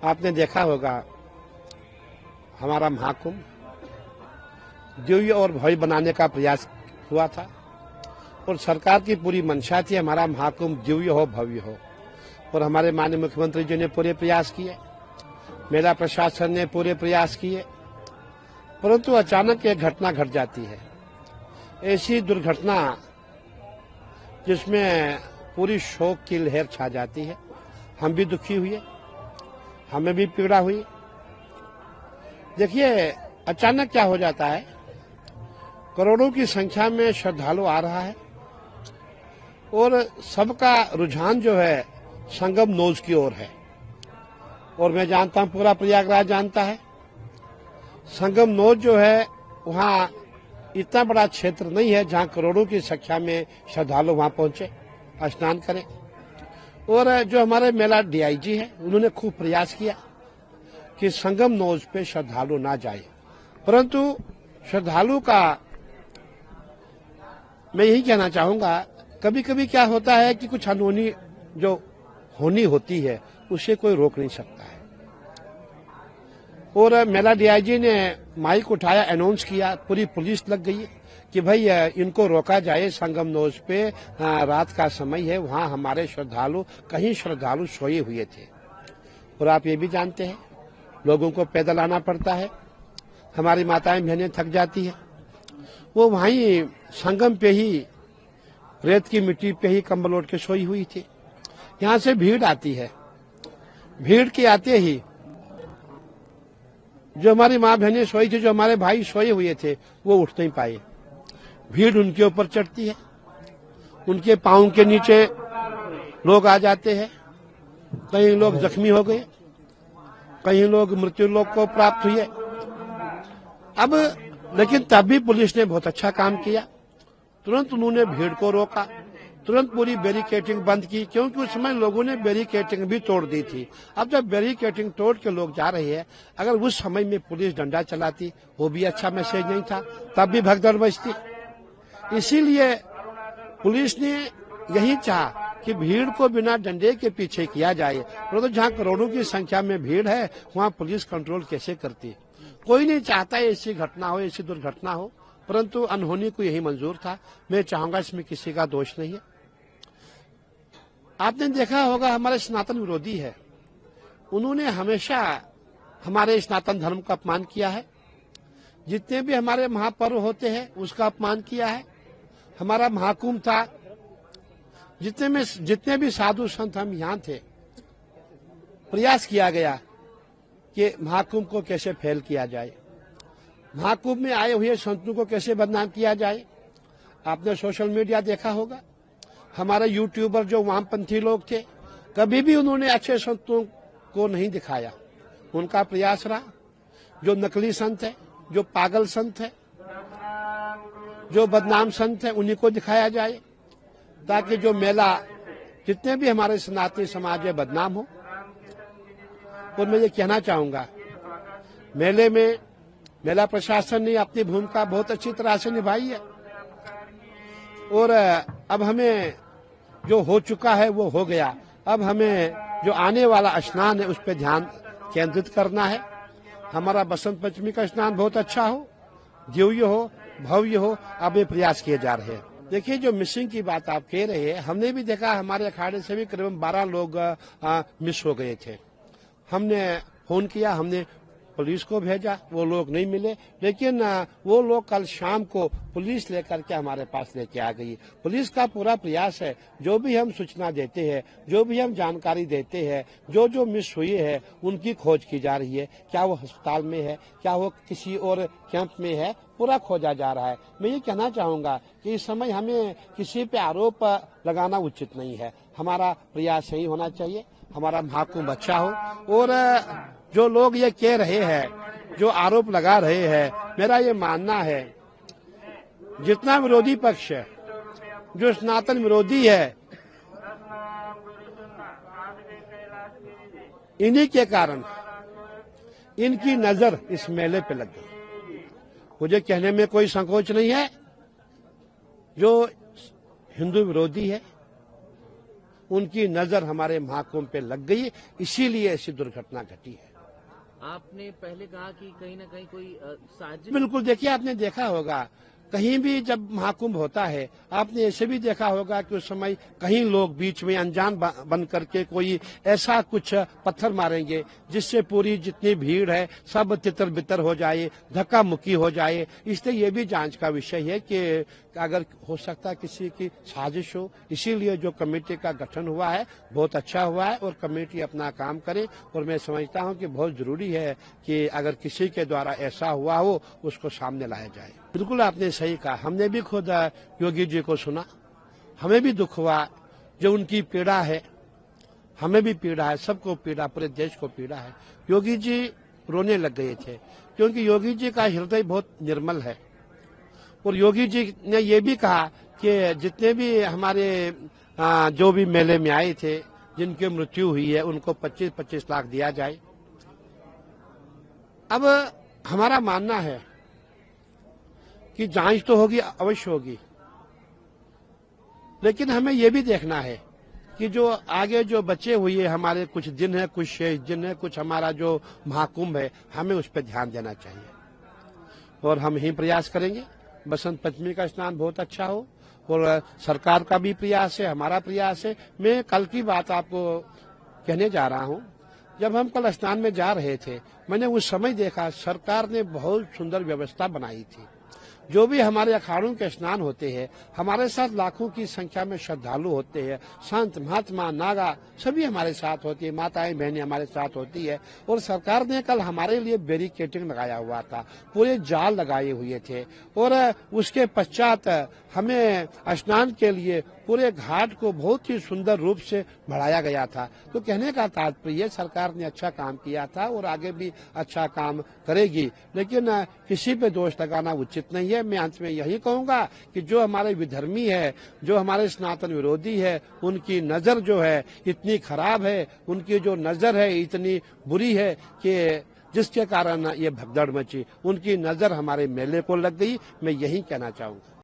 आपने देखा होगा हमारा महाकुंभ दिव्य और भव्य बनाने का प्रयास हुआ था और सरकार की पूरी मंशा थी हमारा महाकुंभ दिव्य हो, भव्य हो। और हमारे माननीय मुख्यमंत्री जी ने पूरे प्रयास किए, मेला प्रशासन ने पूरे प्रयास किए, परंतु अचानक एक घटना घट जाती है। ऐसी दुर्घटना जिसमें पूरी शोक की लहर छा जाती है। हम भी दुखी हुए, हमें भी पीड़ा हुई। देखिए, अचानक क्या हो जाता है, करोड़ों की संख्या में श्रद्धालु आ रहा है और सबका रुझान जो है संगम नोज की ओर है। और मैं जानता हूं, पूरा प्रयागराज जानता है, संगम नोज जो है वहां इतना बड़ा क्षेत्र नहीं है जहां करोड़ों की संख्या में श्रद्धालु वहां पहुंचे, स्नान करें। और जो हमारे मेला डीआईजी है, उन्होंने खूब प्रयास किया कि संगम नोज पे श्रद्धालु ना जाए, परंतु श्रद्धालु का मैं यही कहना चाहूंगा, कभी कभी क्या होता है कि कुछ अनहोनी जो होनी होती है उसे कोई रोक नहीं सकता है। और मेला डीआईजी ने माइक उठाया, अनाउंस किया, पूरी पुलिस लग गई कि भाई इनको रोका जाए, संगम नोज पे रात का समय है, वहां हमारे श्रद्धालु, कहीं श्रद्धालु सोए हुए थे। और आप ये भी जानते हैं, लोगों को पैदल आना पड़ता है, हमारी माताएं बहनें थक जाती है, वो वहीं संगम पे ही रेत की मिट्टी पे ही कंबल ओढ़ के सोई हुई थी। यहां से भीड़ आती है, भीड़ के आते ही जो हमारी माँ बहनें सोई थी, जो हमारे भाई सोए हुए थे, वो उठ नहीं पाए। भीड़ उनके ऊपर चढ़ती है, उनके पांव के नीचे लोग आ जाते हैं, कई लोग जख्मी हो गए, कई लोग मृत्यु लोक को प्राप्त हुए। अब लेकिन तब भी पुलिस ने बहुत अच्छा काम किया, तुरंत उन्होंने भीड़ को रोका, तुरंत पूरी बैरिकेटिंग बंद की, क्योंकि उस समय लोगों ने बैरिकेटिंग भी तोड़ दी थी। अब जब बैरिकेटिंग तोड़ के लोग जा रहे हैं, अगर उस समय में पुलिस डंडा चलाती, वो भी अच्छा मैसेज नहीं था, तब भी भगदड़ मचती। इसीलिए पुलिस ने यही चाहा कि भीड़ को बिना डंडे के पीछे किया जाए, परंतु जहां करोड़ों की संख्या में भीड़ है वहां पुलिस कंट्रोल कैसे करती। कोई नहीं चाहता ऐसी घटना हो, ऐसी दुर्घटना हो, परंतु अनहोनी को यही मंजूर था। मैं चाहूंगा इसमें किसी का दोष नहीं है। आपने देखा होगा हमारे सनातन विरोधी है, उन्होंने हमेशा हमारे सनातन धर्म का अपमान किया है, जितने भी हमारे महापर्व होते हैं उसका अपमान किया है। हमारा महाकुंभ था, जितने भी साधु संत हम यहाँ थे, प्रयास किया गया कि महाकुंभ को कैसे फेल किया जाए, महाकुंभ में आए हुए संतों को कैसे बदनाम किया जाए। आपने सोशल मीडिया देखा होगा, हमारे यूट्यूबर जो वामपंथी लोग थे, कभी भी उन्होंने अच्छे संतों को नहीं दिखाया। उनका प्रयास रहा, जो नकली संत है, जो पागल संत है, जो बदनाम संत है, उन्हीं को दिखाया जाए, ताकि जो मेला, जितने भी हमारे सनातनी समाज में बदनाम हो। और मैं ये कहना चाहूंगा, मेले में मेला प्रशासन ने अपनी भूमिका बहुत अच्छी तरह से निभाई है। और अब हमें जो हो चुका है वो हो गया, अब हमें जो आने वाला स्नान है उस पर ध्यान केंद्रित करना है। हमारा बसंत पंचमी का स्नान बहुत अच्छा हो, दिव्य हो, भव्य हो, अब ये प्रयास किए जा रहे हैं। देखिए, जो मिसिंग की बात आप कह रहे हैं, हमने भी देखा, हमारे अखाड़े से भी करीबन 12 लोग मिस हो गए थे। हमने फोन किया, हमने पुलिस को भेजा, वो लोग नहीं मिले, लेकिन वो लोग कल शाम को पुलिस लेकर के हमारे पास लेके आ गई। पुलिस का पूरा प्रयास है, जो भी हम सूचना देते हैं, जो भी हम जानकारी देते हैं, जो जो मिस हुई है उनकी खोज की जा रही है। क्या वो अस्पताल में है, क्या वो किसी और कैंप में है, पूरा खोजा जा रहा है। मैं ये कहना चाहूंगा कि इस समय हमें किसी पे आरोप लगाना उचित नहीं है। हमारा प्रयास यही होना चाहिए, हमारा महाकुंभ अच्छा हो। और जो लोग ये कह रहे हैं, जो आरोप लगा रहे हैं, मेरा ये मानना है, जितना विरोधी पक्ष है, जो सनातन विरोधी है, इन्हीं के कारण इनकी नजर इस मेले पे लग गई। मुझे कहने में कोई संकोच नहीं है, जो हिंदू विरोधी है, उनकी नजर हमारे महाकुंभ पे लग गई, इसीलिए ऐसी दुर्घटना घटी है। आपने पहले कहा कि कहीं न कहीं कोई साजिश। बिल्कुल, देखिए आपने देखा होगा कहीं भी जब महाकुंभ होता है, आपने ऐसे भी देखा होगा कि उस समय कहीं लोग बीच में अनजान बन करके कोई ऐसा कुछ पत्थर मारेंगे जिससे पूरी जितनी भीड़ है सब तितर बितर हो जाए, धक्का मुक्की हो जाए। इसलिए ये भी जांच का विषय है कि अगर हो सकता है किसी की साजिश हो, इसीलिए जो कमेटी का गठन हुआ है बहुत अच्छा हुआ है और कमेटी अपना काम करे। और मैं समझता हूं कि बहुत जरूरी है कि अगर किसी के द्वारा ऐसा हुआ हो उसको सामने लाया जाए। बिल्कुल आपने सही कहा, हमने भी खुद योगी जी को सुना, हमें भी दुख हुआ, जो उनकी पीड़ा है हमें भी पीड़ा है, सबको पीड़ा, पूरे देश को पीड़ा है। योगी जी रोने लग गए थे क्योंकि योगी जी का हृदय बहुत निर्मल है और योगी जी ने ये भी कहा कि जितने भी हमारे जो भी मेले में आए थे जिनकी मृत्यु हुई है उनको 25-25 लाख दिया जाए। अब हमारा मानना है कि जांच तो होगी, अवश्य होगी, लेकिन हमें यह भी देखना है कि जो आगे जो बचे हुए हमारे कुछ दिन है, कुछ शेष दिन है, कुछ हमारा जो महाकुंभ है, हमें उस पर ध्यान देना चाहिए और हम ही प्रयास करेंगे। बसंत पंचमी का स्नान बहुत अच्छा हो और सरकार का भी प्रयास है, हमारा प्रयास है। मैं कल की बात आपको कहने जा रहा हूं, जब हम कल स्नान में जा रहे थे मैंने उस समय देखा सरकार ने बहुत सुंदर व्यवस्था बनाई थी। जो भी हमारे अखाड़ों के स्नान होते हैं, हमारे साथ लाखों की संख्या में श्रद्धालु होते हैं, संत महात्मा नागा सभी हमारे साथ होती है, माताएं बहनें हमारे साथ होती है। और सरकार ने कल हमारे लिए बैरिकेडिंग लगाया हुआ था, पूरे जाल लगाए हुए थे और उसके पश्चात हमें स्नान के लिए पूरे घाट को बहुत ही सुंदर रूप से बढ़ाया गया था। तो कहने का तात्पर्य सरकार ने अच्छा काम किया था और आगे भी अच्छा काम करेगी, लेकिन किसी पे दोष लगाना उचित नहीं है। मैं अंत में यही कहूंगा कि जो हमारे विधर्मी है, जो हमारे सनातन विरोधी है, उनकी नजर जो है इतनी खराब है, उनकी जो नजर है इतनी बुरी है कि जिसके कारण ये भगदड़ मची, उनकी नजर हमारे मेले को लग गई। मैं यही कहना चाहूंगा।